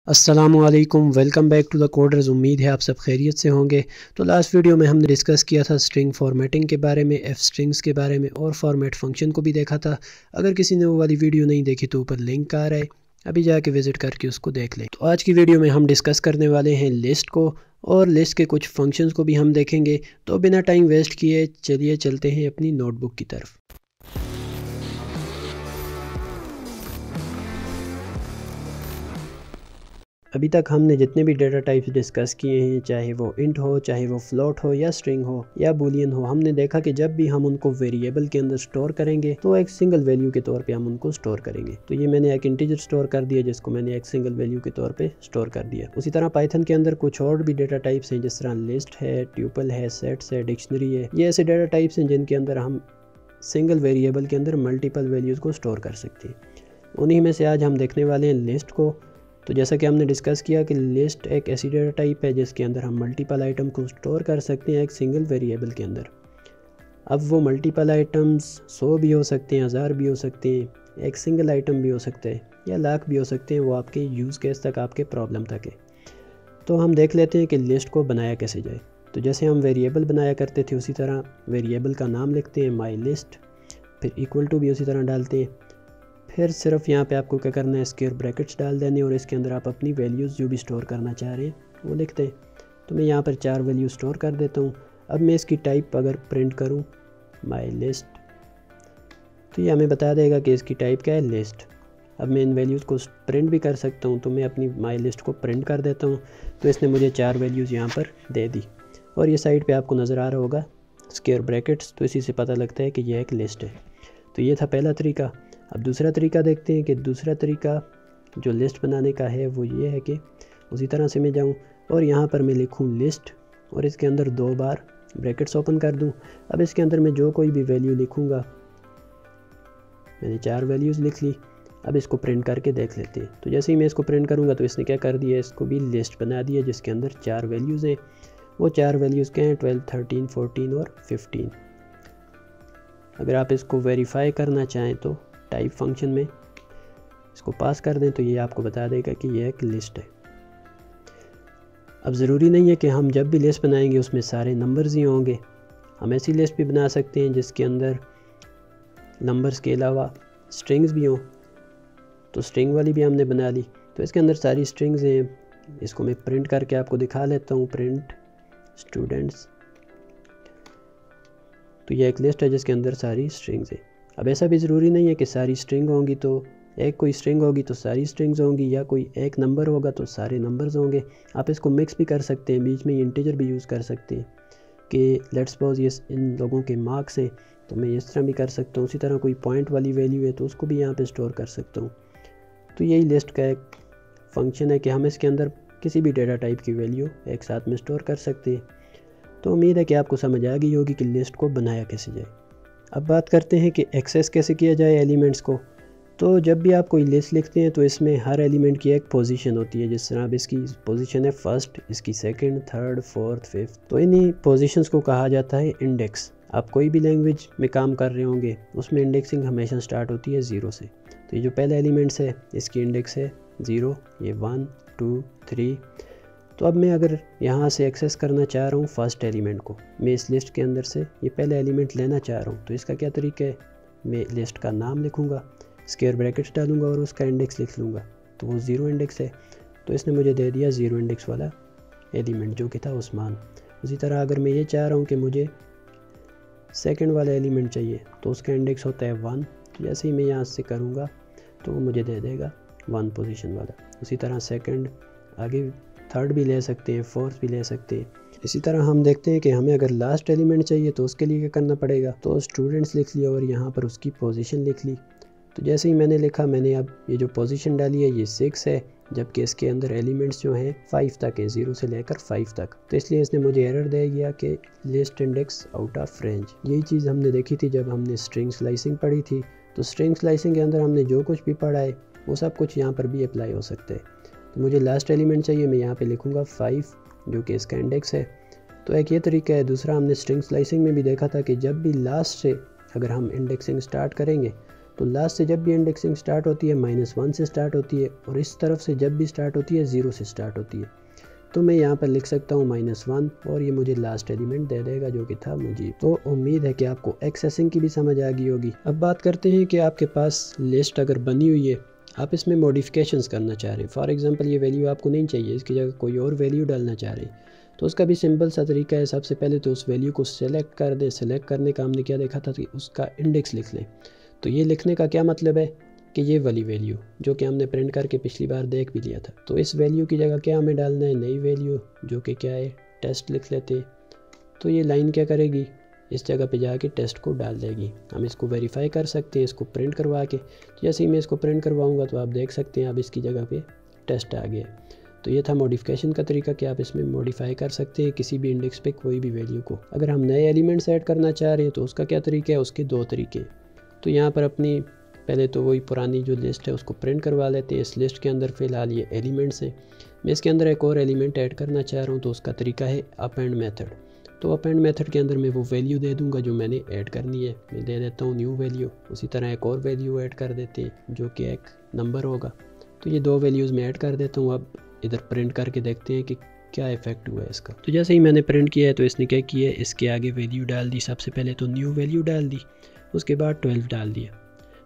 अस्सलामुअलैकुम, welcome back to the coders. उम्मीद है आप सब खैरियत से होंगे। तो लास्ट वीडियो में हमने डिस्कस किया था स्ट्रिंग फॉर्मेटिंग के बारे में, एफ स्ट्रिंग्स के बारे में और फॉर्मेट फंक्शन को भी देखा था। अगर किसी ने वो वाली वीडियो नहीं देखी तो ऊपर लिंक आ रहा है, अभी जाके विज़िट करके उसको देख लें। तो आज की वीडियो में हम डिस्कस करने वाले हैं लिस्ट को, और लिस्ट के कुछ फंक्शंस को भी हम देखेंगे। तो बिना टाइम वेस्ट किए चलिए चलते हैं अपनी नोटबुक की तरफ। अभी तक हमने जितने भी डेटा टाइप्स डिस्कस किए हैं, चाहे वो इंट हो, चाहे वो फ्लोट हो, या स्ट्रिंग हो, या बूलियन हो, हमने देखा कि जब भी हम उनको वेरिएबल के अंदर स्टोर करेंगे तो एक सिंगल वैल्यू के तौर पे हम उनको स्टोर करेंगे। तो ये मैंने एक इंटीजर स्टोर कर दिया जिसको मैंने एक सिंगल वैल्यू के तौर पे स्टोर कर दिया। उसी तरह पाइथन के अंदर कुछ और भी डेटा टाइप्स हैं, जिस तरह लिस्ट है, ट्यूपल है, सेट्स है, डिक्शनरी है। ये ऐसे डेटा टाइप्स हैं जिनके अंदर हम सिंगल वेरिएबल के अंदर मल्टीपल वैल्यूज़ को स्टोर कर सकते हैं। उन्हीं में से आज हम देखने वाले हैं लिस्ट को। तो जैसा कि हमने डिस्कस किया कि लिस्ट एक ऐसी डेटा टाइप है जिसके अंदर हम मल्टीपल आइटम को स्टोर कर सकते हैं एक सिंगल वेरिएबल के अंदर। अब वो मल्टीपल आइटम्स 100 भी हो सकते हैं, 1000 भी हो सकते हैं, एक सिंगल आइटम भी हो सकता है, या लाख भी हो सकते हैं। वो आपके यूज़ केस तक, आपके प्रॉब्लम तक है। तो हम देख लेते हैं कि लिस्ट को बनाया कैसे जाए। तो जैसे हम वेरिएबल बनाया करते थे उसी तरह वेरिएबल का नाम लिखते हैं माई लिस्ट, फिर इक्वल टू भी उसी तरह डालते हैं। फिर सिर्फ यहाँ पे आपको क्या करना है, स्क्वायर ब्रैकेट्स डाल देने, और इसके अंदर आप अपनी वैल्यूज़ जो भी स्टोर करना चाह रहे हैं वो लिखते हैं। तो मैं यहाँ पर 4 वैल्यू स्टोर कर देता हूँ। अब मैं इसकी टाइप अगर प्रिंट करूँ माई लिस्ट, तो ये हमें बता देगा कि इसकी टाइप क्या है, लिस्ट। अब मैं इन वैल्यूज़ को प्रिंट भी कर सकता हूँ। तो मैं अपनी माई लिस्ट को प्रिंट कर देता हूँ। तो इसने मुझे 4 वैल्यूज़ यहाँ पर दे दी, और ये साइड पर आपको नज़र आ रहा होगा स्क्वायर ब्रैकेट्स। तो इसी से पता लगता है कि यह एक लिस्ट है। तो ये था पहला तरीका। अब दूसरा तरीका देखते हैं कि दूसरा तरीका जो लिस्ट बनाने का है वो ये है कि उसी तरह से मैं जाऊं और यहाँ पर मैं लिखूं लिस्ट, और इसके अंदर 2 बार ब्रैकेट्स ओपन कर दूं। अब इसके अंदर मैं जो कोई भी वैल्यू लिखूंगा, मैंने 4 वैल्यूज़ लिख ली। अब इसको प्रिंट करके देख लेते हैं। तो जैसे ही मैं इसको प्रिंट करूँगा तो इसने क्या कर दिया, इसको भी लिस्ट बना दिया जिसके अंदर 4 वैल्यूज़ हैं। वो 4 वैल्यूज़ क्या हैं, 12, 13, 14 और 15। अगर आप इसको वेरीफाई करना चाहें तो टाइप फंक्शन में इसको पास कर दें, तो ये आपको बता देगा कि ये एक लिस्ट है। अब ज़रूरी नहीं है कि हम जब भी लिस्ट बनाएंगे उसमें सारे नंबर्स ही होंगे। हम ऐसी लिस्ट भी बना सकते हैं जिसके अंदर नंबर्स के अलावा स्ट्रिंग्स भी हों। तो स्ट्रिंग वाली भी हमने बना ली। तो इसके अंदर सारी स्ट्रिंग्स हैं। इसको मैं प्रिंट करके आपको दिखा लेता हूँ, प्रिंट स्टूडेंट्स। तो ये एक लिस्ट है जिसके अंदर सारी स्ट्रिंग्स हैं। अब ऐसा भी ज़रूरी नहीं है कि सारी स्ट्रिंग होंगी तो एक कोई स्ट्रिंग होगी तो सारी स्ट्रिंग्स होंगी, या कोई एक नंबर होगा तो सारे नंबर्स होंगे। आप इसको मिक्स भी कर सकते हैं, बीच में इंटीजर भी यूज़ कर सकते हैं कि लेट्स सपोज ये इन लोगों के मार्क्स हैं, तो मैं इस तरह भी कर सकता हूँ। उसी तरह कोई पॉइंट वाली वैल्यू है तो उसको भी यहाँ पे स्टोर कर सकता हूँ। तो यही लिस्ट का एक फंक्शन है कि हम इसके अंदर किसी भी डेटा टाइप की वैल्यू एक साथ में स्टोर कर सकते हैं। तो उम्मीद है कि आपको समझ आ गई होगी कि लिस्ट को बनाया कैसे जाए। अब बात करते हैं कि एक्सेस कैसे किया जाए एलिमेंट्स को। तो जब भी आप कोई लिस्ट लिखते हैं तो इसमें हर एलिमेंट की एक पोजीशन होती है। जिस तरह अब इसकी पोजीशन है फर्स्ट, इसकी सेकंड, थर्ड, फोर्थ, फिफ्थ। तो इन्हीं पोजीशंस को कहा जाता है इंडेक्स। आप कोई भी लैंग्वेज में काम कर रहे होंगे उसमें इंडेक्सिंग हमेशा स्टार्ट होती है 0 से। तो ये जो पहला एलिमेंट्स है इसकी इंडेक्स है 0, ये 1, 2, 3। तो अब मैं अगर यहाँ से एक्सेस करना चाह रहा हूँ फर्स्ट एलिमेंट को, मैं इस लिस्ट के अंदर से ये पहला एलिमेंट लेना चाह रहा हूँ, तो इसका क्या तरीका है, मैं लिस्ट का नाम लिखूँगा, स्क्वायर ब्रैकेट्स डालूँगा और उसका इंडेक्स लिख लूँगा। तो वो 0 इंडेक्स है, तो इसने मुझे दे दिया 0 इंडेक्स वाला एलिमेंट जो कि था उस्मान। उसी तरह अगर मैं ये चाह रहा हूँ कि मुझे सेकेंड वाला एलिमेंट चाहिए तो उसका इंडेक्स होता है 1। तो जैसे ही मैं यहाँ से करूँगा तो वो मुझे दे देगा 1 पोजीशन वाला। उसी तरह सेकंड, आगे थर्ड भी ले सकते हैं, फोर्थ भी ले सकते हैं। इसी तरह हम देखते हैं कि हमें अगर लास्ट एलिमेंट चाहिए तो उसके लिए क्या करना पड़ेगा। तो स्टूडेंट्स लिख लिया और यहाँ पर उसकी पोजीशन लिख ली। तो जैसे ही मैंने लिखा, मैंने अब ये जो पोजीशन डाली है ये 6 है, जबकि इसके अंदर एलिमेंट्स जो हैं 5 तक है, 0 से लेकर 5 तक। तो इसलिए इसने मुझे एरर दे दिया कि list index out of range. यही चीज़ हमने देखी थी जब हमने स्ट्रिंग स्लाइसिंग पढ़ी थी। तो स्ट्रिंग स्लाइसिंग के अंदर हमने जो कुछ भी पढ़ा है वो सब कुछ यहाँ पर भी अप्लाई हो सकता है। तो मुझे लास्ट एलिमेंट चाहिए, मैं यहाँ पे लिखूँगा 5 जो कि इसका इंडेक्स है। तो एक ये तरीका है। दूसरा हमने स्ट्रिंग स्लाइसिंग में भी देखा था कि जब भी लास्ट से अगर हम इंडेक्सिंग स्टार्ट करेंगे तो लास्ट से जब भी इंडेक्सिंग स्टार्ट होती है -1 से स्टार्ट होती है और इस तरफ से जब भी स्टार्ट होती है 0 से स्टार्ट होती है। तो मैं यहाँ पर लिख सकता हूँ -1 और ये मुझे लास्ट एलिमेंट दे देगा जो कि था मुझे। तो उम्मीद है कि आपको एक्सेसिंग की भी समझ आ गई होगी। अब बात करते हैं कि आपके पास लिस्ट अगर बनी हुई है, आप इसमें मॉडिफिकेशंस करना चाह रहे हैं। फॉर एग्जांपल ये वैल्यू आपको नहीं चाहिए, इसकी जगह कोई और वैल्यू डालना चाह रहे हैं, तो उसका भी सिंपल सा तरीका है। सबसे पहले तो उस वैल्यू को सिलेक्ट कर दें। सिलेक्ट करने का हमने क्या देखा था कि उसका इंडेक्स लिख लें। तो ये लिखने का क्या मतलब है कि ये वाली वैल्यू जो कि हमने प्रिंट करके पिछली बार देख भी लिया था, तो इस वैल्यू की जगह क्या हमें डालना है, नई वैल्यू जो कि क्या है, टेस्ट लिख लेते हैं। तो ये लाइन क्या करेगी, इस जगह पे जाके टेस्ट को डाल देगी। हम इसको वेरीफाई कर सकते हैं इसको प्रिंट करवा के। जैसे ही मैं इसको प्रिंट करवाऊँगा तो आप देख सकते हैं अब इसकी जगह पे टेस्ट आ गया। तो ये था मॉडिफिकेशन का तरीका कि आप इसमें मॉडिफाई कर सकते हैं किसी भी इंडेक्स पे कोई भी वैल्यू को। अगर हम नए एलिमेंट्स ऐड करना चाह रहे हैं तो उसका क्या तरीका है, उसके 2 तरीके। तो यहाँ पर अपनी पहले तो वही पुरानी जो लिस्ट है उसको प्रिंट करवा लेते हैं। इस लिस्ट के अंदर फ़िलहाल ये एलिमेंट्स हैं, मैं इसके अंदर एक और एलिमेंट ऐड करना चाह रहा हूँ, तो उसका तरीका है अपेंड मेथड। तो अपेंड मेथड के अंदर मैं वो वैल्यू दे दूंगा जो मैंने ऐड करनी है। मैं दे देता हूँ न्यू वैल्यू। उसी तरह एक और वैल्यू ऐड कर देते हैं जो कि एक नंबर होगा। तो ये 2 वैल्यूज़ मैं ऐड कर देता हूँ। अब इधर प्रिंट करके देखते हैं कि क्या इफेक्ट हुआ है इसका। तो जैसे ही मैंने प्रिंट किया है तो इसने क्या किया है, इसके आगे वैल्यू डाल दी। सबसे पहले तो न्यू वैल्यू डाल दी, उसके बाद 12 डाल दिया।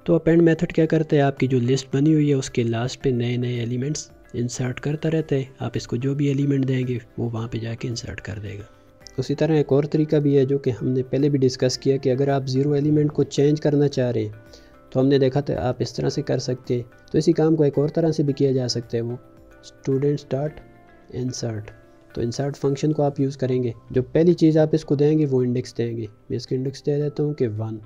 तो अपेंड मेथड क्या करता है, आपकी जो लिस्ट बनी हुई है उसके लास्ट पे नए नए एलिमेंट्स इंसर्ट करता रहता है। आप इसको जो भी एलिमेंट देंगे वो वहाँ पे जाके इंसर्ट कर देगा। उसी तरह एक और तरीका भी है जो कि हमने पहले भी डिस्कस किया कि अगर आप 0 एलिमेंट को चेंज करना चाह रहे हैं तो हमने देखा था आप इस तरह से कर सकते हैं। तो इसी काम को एक और तरह से भी किया जा सकता है, वो स्टूडेंट्स डॉट इंसर्ट। तो इंसर्ट फंक्शन को आप यूज़ करेंगे। जो पहली चीज़ आप इसको देंगे वो इंडेक्स देंगे। मैं इसके इंडेक्स दे देता हूँ कि 1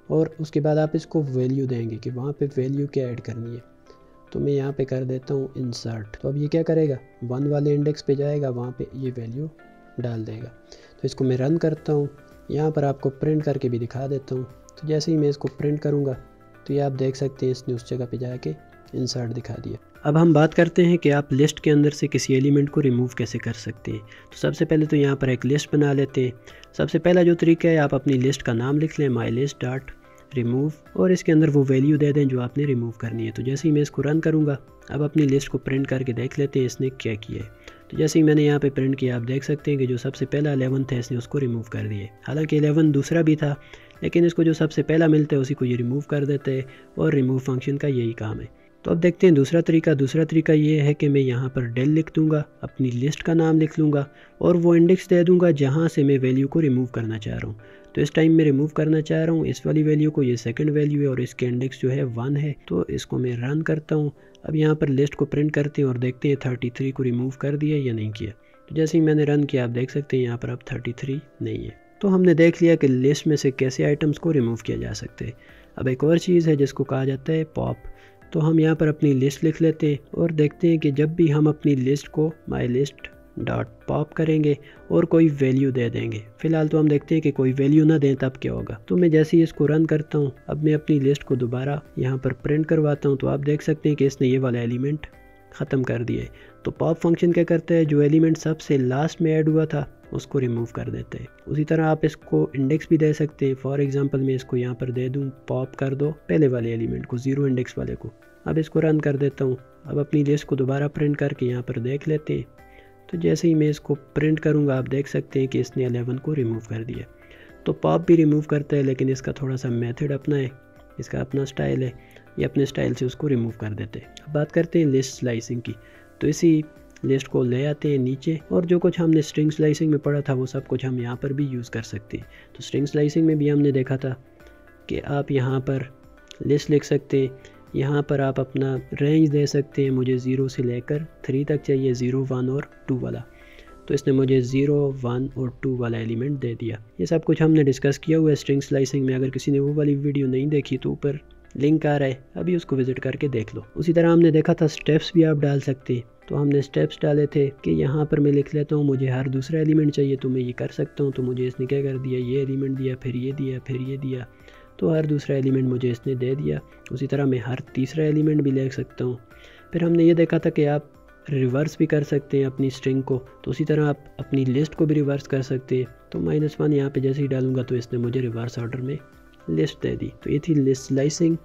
और उसके बाद आप इसको वैल्यू देंगे कि वहाँ पे वैल्यू क्या ऐड करनी है। तो मैं यहाँ पे कर देता हूँ इंसर्ट। तो अब ये क्या करेगा, 1 वाले इंडेक्स पे जाएगा, वहाँ पे ये वैल्यू डाल देगा। तो इसको मैं रन करता हूँ, यहाँ पर आपको प्रिंट करके भी दिखा देता हूँ। तो जैसे ही मैं इसको प्रिंट करूँगा तो ये आप देख सकते हैं इसने उस जगह पे जाके इंसर्ट दिखा दिया। अब हम बात करते हैं कि आप लिस्ट के अंदर से किसी एलिमेंट को रिमूव कैसे कर सकते हैं। तो सबसे पहले तो यहाँ पर एक लिस्ट बना लेते हैं। सबसे पहला जो तरीका है, आप अपनी लिस्ट का नाम लिख लें, माई लिस्ट डॉट रिमूव, और इसके अंदर वो वैल्यू दे दें जो आपने रिमूव करनी है। तो जैसे ही मैं इसको रन करूँगा, अब अपनी लिस्ट को प्रिंट करके देख लेते हैं इसने क्या किया है। तो जैसे ही मैंने यहाँ पे प्रिंट किया, आप देख सकते हैं कि जो सबसे पहला 11 था इसने उसको रिमूव कर दिया। हालांकि 11 दूसरा भी था, लेकिन इसको जो सबसे पहला मिलता है उसी को ये रिमूव कर देते हैं, और रिमूव फंक्शन का यही काम है। तो अब देखते हैं दूसरा तरीका। दूसरा तरीका ये है कि मैं यहाँ पर डेल लिख दूँगा, अपनी लिस्ट का नाम लिख लूँगा और वो इंडेक्स दे दूँगा जहाँ से मैं वैल्यू को रिमूव करना चाह रहा हूँ। तो इस टाइम मैं रिमूव करना चाह रहा हूँ इस वाली वैल्यू को, ये सेकंड वैल्यू है और इसके इंडेक्स जो है 1 है। तो इसको मैं रन करता हूँ। अब यहाँ पर लिस्ट को प्रिंट करते हैं और देखते हैं 33 को रिमूव कर दिया या नहीं किया। तो जैसे ही मैंने रन किया, आप देख सकते हैं यहाँ पर अब 33 नहीं है। तो हमने देख लिया कि लिस्ट में से कैसे आइटम्स को रिमूव किया जा सकते हैं। अब एक और चीज़ है जिसको कहा जाता है पॉप। तो हम यहाँ पर अपनी लिस्ट लिख लेते हैं और देखते हैं कि जब भी हम अपनी लिस्ट को माई लिस्ट डॉट पॉप करेंगे और कोई वैल्यू दे देंगे, फिलहाल तो हम देखते हैं कि कोई वैल्यू ना दें तब क्या होगा। तो मैं जैसे ही इसको रन करता हूँ, अब मैं अपनी लिस्ट को दोबारा यहाँ पर प्रिंट करवाता हूँ, तो आप देख सकते हैं कि इसने ये वाला एलिमेंट ख़त्म कर दिए। तो पॉप फंक्शन क्या करता है, जो एलिमेंट सबसे लास्ट में ऐड हुआ था उसको रिमूव कर देते हैं। उसी तरह आप इसको इंडेक्स भी दे सकते हैं। फॉर एग्जांपल मैं इसको यहाँ पर दे दूँ, पॉप कर दो पहले वाले एलिमेंट को, 0 इंडेक्स वाले को। अब इसको रन कर देता हूँ। अब अपनी लिस्ट को दोबारा प्रिंट करके यहाँ पर देख लेते हैं। तो जैसे ही मैं इसको प्रिंट करूँगा, आप देख सकते हैं कि इसने 11 को रिमूव कर दिया। तो पॉप भी रिमूव करता है, लेकिन इसका थोड़ा सा मेथड अपना है, इसका अपना स्टाइल है, ये अपने स्टाइल से उसको रिमूव कर देते हैं। अब बात करते हैं लिस्ट स्लाइसिंग की। तो इसी लिस्ट को ले आते हैं नीचे, और जो कुछ हमने स्ट्रिंग स्लाइसिंग में पढ़ा था वो सब कुछ हम यहाँ पर भी यूज़ कर सकते हैं। तो स्ट्रिंग स्लाइसिंग में भी हमने देखा था कि आप यहाँ पर लिस्ट लिख सकते हैं, यहाँ पर आप अपना रेंज दे सकते हैं। मुझे 0 से लेकर 3 तक चाहिए, 0, 1 और 2 वाला। तो इसने मुझे 0, 1 और 2 वाला एलिमेंट दे दिया। ये सब कुछ हमने डिस्कस किया हुआ है स्ट्रिंग स्लाइसिंग में। अगर किसी ने वो वाली वीडियो नहीं देखी तो ऊपर लिंक आ रहा है, अभी उसको विजिट करके देख लो। उसी तरह हमने देखा था स्टेप्स भी आप डाल सकते हैं। तो हमने स्टेप्स डाले थे कि यहाँ पर मैं लिख लेता हूँ मुझे हर दूसरा एलिमेंट चाहिए, तो मैं ये कर सकता हूँ। तो मुझे इसने क्या कर दिया, ये एलिमेंट दिया, फिर ये दिया, फिर ये दिया। तो हर दूसरा एलिमेंट मुझे इसने दे दिया। उसी तरह मैं हर तीसरा एलिमेंट भी ले सकता हूँ। फिर हमने ये देखा था कि आप रिवर्स भी कर सकते हैं अपनी स्ट्रिंग को। तो उसी तरह आप अपनी लिस्ट को भी रिवर्स कर सकते हैं। तो -1 यहाँ पे जैसे ही डालूंगा तो इसने मुझे रिवर्स ऑर्डर में लिस्ट दे दी। तो ये थी लिस्ट स्लाइसिंग।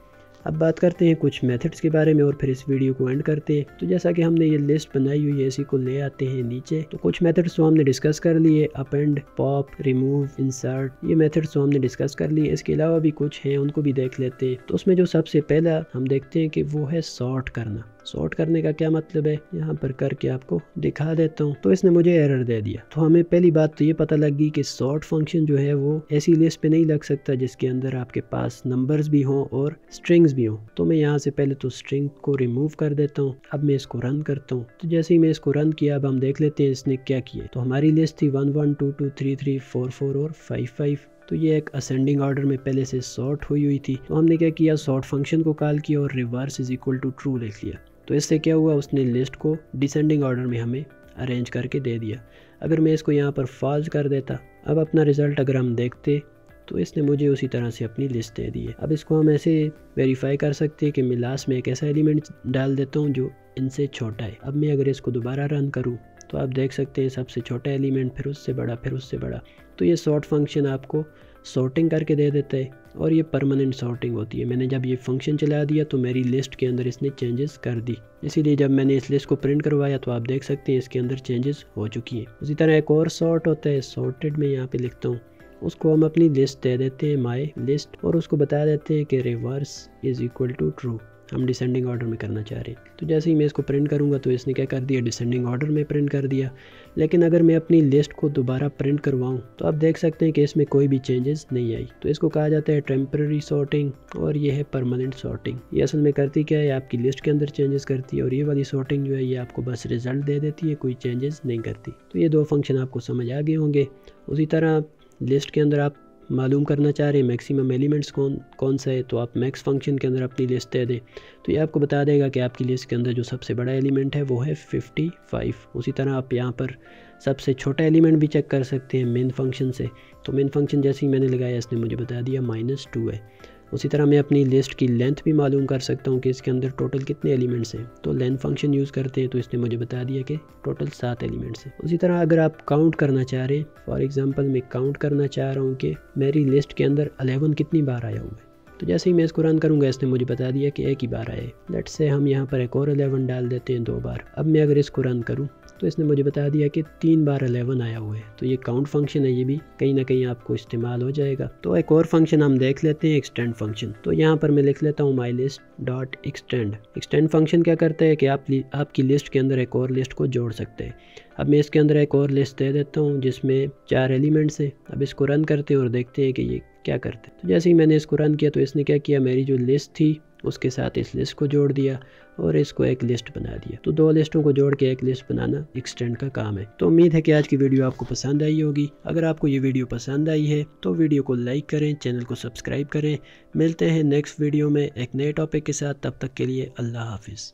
अब बात करते हैं कुछ मेथड्स के बारे में और फिर इस वीडियो को एंड करते हैं। तो जैसा कि हमने ये लिस्ट बनाई हुई है, इसी को ले आते हैं नीचे। तो कुछ मेथड्स तो हमने डिस्कस कर लिए, अपेंड, पॉप, रिमूव, इंसर्ट, ये मेथड्स तो हमने डिस्कस कर लिए। इसके अलावा भी कुछ हैं, उनको भी देख लेते हैं। तो उसमें जो सबसे पहला हम देखते हैं कि वो है सॉर्ट करना। सॉर्ट करने का क्या मतलब है, यहाँ पर करके आपको दिखा देता हूँ। तो इसने मुझे एरर दे दिया। तो हमें पहली बात तो ये पता लग गई कि सॉर्ट फंक्शन जो है वो ऐसी लिस्ट पे नहीं लग सकता जिसके अंदर आपके पास नंबर्स भी हों और स्ट्रिंग्स भी हों। तो मैं यहाँ से पहले तो स्ट्रिंग को रिमूव कर देता हूँ। अब मैं इसको रन करता हूँ। तो जैसे ही मैं इसको रन किया, अब हम देख लेते हैं इसने क्या किया। तो हमारी लिस्ट थी 1 1 2 2 3 3 4 4 और 5 5। तो ये एक असेंडिंग ऑर्डर में पहले से सॉर्ट हुई थी। तो हमने क्या किया, सॉर्ट फंक्शन को कॉल किया और reverse is equal to true लिख लिया। तो इससे क्या हुआ, उसने लिस्ट को डिसेंडिंग ऑर्डर में हमें अरेंज करके दे दिया। अगर मैं इसको यहाँ पर फॉल्स कर देता, अब अपना रिज़ल्ट अगर हम देखते तो इसने मुझे उसी तरह से अपनी लिस्ट दे दी है। अब इसको हम ऐसे वेरीफाई कर सकते हैं कि मैं लास्ट में एक ऐसा एलिमेंट डाल देता हूँ जो इनसे छोटा है। अब मैं अगर इसको दोबारा रन करूँ तो आप देख सकते हैं सबसे छोटा एलिमेंट, फिर उससे बड़ा, फिर उससे बड़ा। तो ये सॉर्ट फंक्शन आपको सॉर्टिंग करके दे देता है और ये परमानेंट सॉर्टिंग होती है। मैंने जब ये फंक्शन चला दिया तो मेरी लिस्ट के अंदर इसने चेंजेस कर दी। इसीलिए जब मैंने इस लिस्ट को प्रिंट करवाया तो आप देख सकते हैं इसके अंदर चेंजेस हो चुकी हैं। उसी तरह एक और सॉर्ट होता है, सॉर्टेड में यहाँ पे लिखता हूँ। उसको हम अपनी लिस्ट दे देते हैं, माई लिस्ट, और उसको बता देते हैं कि reverse is equal to true. हम डिसेंडिंग ऑर्डर में करना चाह रहे हैं। तो जैसे ही मैं इसको प्रिंट करूँगा तो इसने क्या कर दिया, डिसेंडिंग ऑर्डर में प्रिंट कर दिया। लेकिन अगर मैं अपनी लिस्ट को दोबारा प्रिंट करवाऊँ तो आप देख सकते हैं कि इसमें कोई भी चेंजेस नहीं आई। तो इसको कहा जाता है टेम्पररी सॉर्टिंग और ये है परमानेंट सॉर्टिंग। ये असल में करती क्या है, आपकी लिस्ट के अंदर चेंजेस करती है, और ये वाली सॉर्टिंग जो है ये आपको बस रिजल्ट दे देती है, कोई चेंजेस नहीं करती। तो ये दो फंक्शन आपको समझ आ गए होंगे। उसी तरह लिस्ट के अंदर आप मालूम करना चाह रहे हैं मैक्सिमम एलिमेंट्स कौन सा है, तो आप मैक्स फंक्शन के अंदर अपनी लिस्ट दे दें तो ये आपको बता देगा कि आपकी लिस्ट के अंदर जो सबसे बड़ा एलिमेंट है वो है 55। उसी तरह आप यहाँ पर सबसे छोटा एलिमेंट भी चेक कर सकते हैं मेन फंक्शन से। तो मेन फंक्शन जैसे ही मैंने लगाया इसने मुझे बता दिया -2 है। उसी तरह मैं अपनी लिस्ट की लेंथ भी मालूम कर सकता हूँ कि इसके अंदर टोटल कितने एलिमेंट्स हैं। तो लेंथ फंक्शन यूज़ करते हैं तो इसने मुझे बता दिया कि टोटल 7 एलिमेंट्स हैं। उसी तरह अगर आप काउंट करना चाह रहे हैं, फॉर एग्जांपल मैं काउंट करना चाह रहा हूँ कि मेरी लिस्ट के अंदर 11 कितनी बार आया हुआ है। तो जैसे ही मैं इसको रन करूँगा इसने मुझे बता दिया कि एक ही बार आए। लेट्स से हम यहाँ पर एक और 11 डाल देते हैं 2 बार। अब मैं अगर इसको रन करूँ तो इसने मुझे बता दिया कि 3 बार 11 आया हुआ है। तो ये काउंट फंक्शन है, ये भी कहीं ना कहीं आपको इस्तेमाल हो जाएगा। तो एक और फंक्शन हम देख लेते हैं, एक्सटेंड फंक्शन। तो यहाँ पर मैं लिख लेता हूँ my list dot extend. Extend function क्या करता है कि आपकी लिस्ट के अंदर एक और लिस्ट को जोड़ सकते हैं। अब मैं इसके अंदर एक और लिस्ट दे देता हूँ जिसमें 4 एलिमेंट्स हैं। अब इसको रन करते हैं और देखते हैं कि ये क्या करते हैं। तो जैसे ही मैंने इसको रन किया तो इसने क्या किया, मेरी जो लिस्ट थी उसके साथ इस लिस्ट को जोड़ दिया और इसको एक लिस्ट बना दिया। तो 2 लिस्टों को जोड़ के एक लिस्ट बनाना एक्सटेंड का काम है। तो उम्मीद है कि आज की वीडियो आपको पसंद आई होगी। अगर आपको ये वीडियो पसंद आई है तो वीडियो को लाइक करें, चैनल को सब्सक्राइब करें। मिलते हैं नेक्स्ट वीडियो में एक नए टॉपिक के साथ। तब तक के लिए अल्लाह हाफिज़।